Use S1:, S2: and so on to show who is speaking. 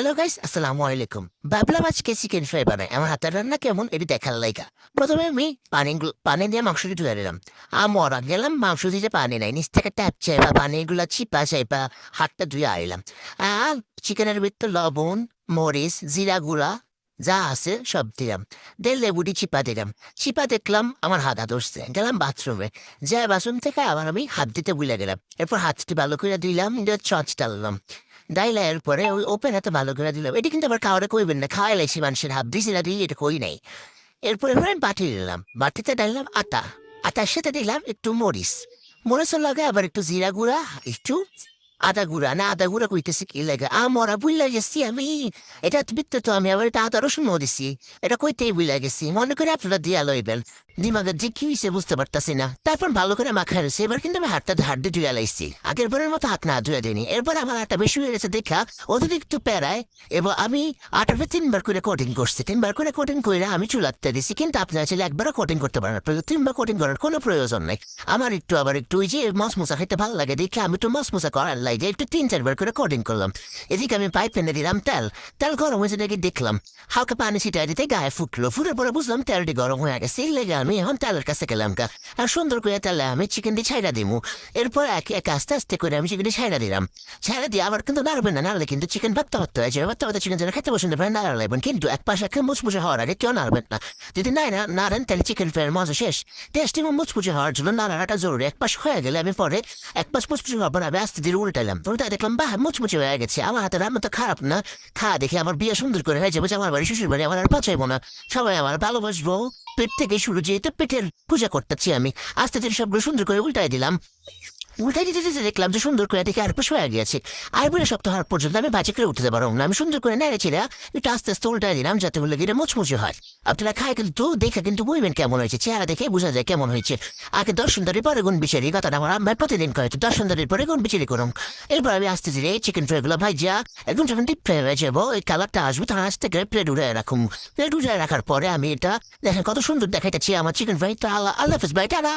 S1: Hello guys, আসসালামু আলাইকুম। ভাবলাম আজকে চিকেন ফ্রাই বানাই। আমার হাতের রান্না কেমন এটি দেখার লাইগা প্রথমে আমি পানি দিয়ে মাংসটি ধুয়ে দিলাম। মরা গেলাম, মাংস দিতে পানি নাই, নিচ থেকে ট্যাপ চাইবা পানিগুলা চিপা চাইপা হাতটা ধুয়ে আইলাম। আর চিকেনের ভিতর লবণ, মরিচ, জিরা গুঁড়া যা আছে সব দিলাম। দিয়ে লেবুটি চিপা দিলাম। চিপা দেখলাম আমার হাত ধরছে, গেলাম বাথরুমে। যাই বাথরুম থেকে আবার আমি হাত দিতে ভুলে গেলাম। এরপর হাতটি ভালো করে দিলাম, দিয়ে চচ ডাললাম। ডাইলা এরপরে ওই ওপেন এত ভালো করে দিলাম। এটা কিন্তু আবার খাওয়াটা কইবেন না, খাওয়াই লাইছি মানুষের হাত দিছি না, দিয়ে এটা কই নাই। এরপরে আমি বাটি দিলাম, বাটিতে ডাইলাম আটা, আটার সাথে দিলাম একটু মরিচ, মরিচের লাগে আবার একটু জিরা গুঁড়া, একটু আদা গুঁড়া, না আদা গুঁড়া কইতেছি কি লাগে মরা বুঝলা গেছি আমি। এটা বিত্তে তো আমি আবার এটা আদা রসুনও দিছি, এটা কইতেই বুঝলা গেছি। মনে করে আপনারা দিয়া লইবেন। দিমাগের যে কি হয়েছে বুঝতে পারতাছি না। তারপর ভালো করে মাখা রয়েছে। এবার কিন্তু আমি হাতটা ধার দিয়ে ধুয়ে লাইছি, আগের বারের মতো হাত না ধুয়ে দিইনি। এরপর আমার আটা বেশি হয়ে গেছে দেখা অতিরিক্ত প্যারায় এবার আমি আটাটা 3 বার করে কোটিং করছি। 3 বার করে কোটিং করে আমি চুলাতে দিছি, কিন্তু আপনারা চাইলে একবারও কোটিং করতে পারেন। 3 বার কোটিং করার কোনো প্রয়োজন নেই। আমার একটু আবার একটু ওই যে মশমশা খেতে ভালো লাগে দেখে আমি একটু মশমশা করার লাগে একটু 3-4 বার করে কোটিং করলাম। এদিকে আমি পাইপ এনে দিলাম তেল, তেল গরম হয়েছে নাকি দেখলাম। হালকা পানি ছিটাই দিতে গায়ে ফুটলো, ফুটের পরে বুঝলাম তেলটি গরম হয়ে গেছে। এই লেগে আমি এখন তেলের কাছে গেলাম গা। আর সুন্দর করে তেলে আমি চিকেন দিয়ে ছাইড়া দিমু। এরপর এক এক আস্তে আস্তে করে আমি চিকেন দিয়ে ছাইড়া দিলাম। ছাইড়া দিয়ে আবার কিন্তু নাড়বেন না, নাড়লে কিন্তু চিকেন ভাবতে ভাবতে হয়ে যাবে। ভাবতে ভাবতে চিকেন যেন খেতে পছন্দ করেন নাড়া লাগবেন, কিন্তু এক পাশে একটা মুচমুচে হওয়ার আগে কেউ নাড়বেন না। যদি নাড়েন তাহলে চিকেন ফ্রাইয়ের মজা শেষ। টেস্টিং মুচমুচে হওয়ার জন্য নাড়াটা জরুরি। এক পাশ হয়ে গেলে আমি পরে এক পাশ মুচমুচে হওয়ার পর আমি আস্তে ধীরে উল্টাইলাম। উল্টাই দেখলাম বাহ মুচমুচে হয়ে গেছে। আমার হাতে রান্না তো খারাপ না, খাওয়া দেখে আমার বিয়ে সুন্দর করে হয়ে যাবে। আমার বাড়ি শ্বশুর বাড়ি আমার আর পাচাইবো না, সবাই আমার ভালোবাসবো। পেট থেকে শুরু, যেহেতু পেটের পূজা করতেছি আমি। আস্তে ধীরে সবগুলো সুন্দর করে উল্টাই দিলাম। উল্টাই দিতে দিতে দেখলাম যে সুন্দর করে দেখে আর পাশ হয়ে গেছে। আর বলে সপ্তাহ হওয়ার পর্যন্ত আমি বাজে করে উঠতে পারবো না। আমি সুন্দর করে নেড়েছিলাম, একটু আস্তে আস্তে উল্টাই দিলাম যাতে হলে গিয়ে মুচমুচে হয়। আপনারা খায় কিন্তু দেখে কিন্তু বুঝবেন কেমন হয়েছে, চেহারা দেখে বোঝা যায় কেমন হয়েছে। আগে 10 সুন্দরীর পরে গুণ বিচারি, কথাটা আমার আম্মার প্রতিদিন করে, 10 সুন্দরীর পরে গুণ বিচারি করুন। এরপর আমি আস্তে ধীরে চিকেন ফ্রাইগুলো ভাইজা একদম যখন ডিপ ফ্রাই হয়ে যাবো, ওই কালারটা আসবে, তখন আস্তে করে প্লেট উড়ে রাখুন। প্লেট উড়ে রাখার পরে আমি এটা দেখেন কত সুন্দর দেখাইতেছি আমার চিকেন ফ্রাইটা। আল্লাহ হাফেজ ভাই, টাটা।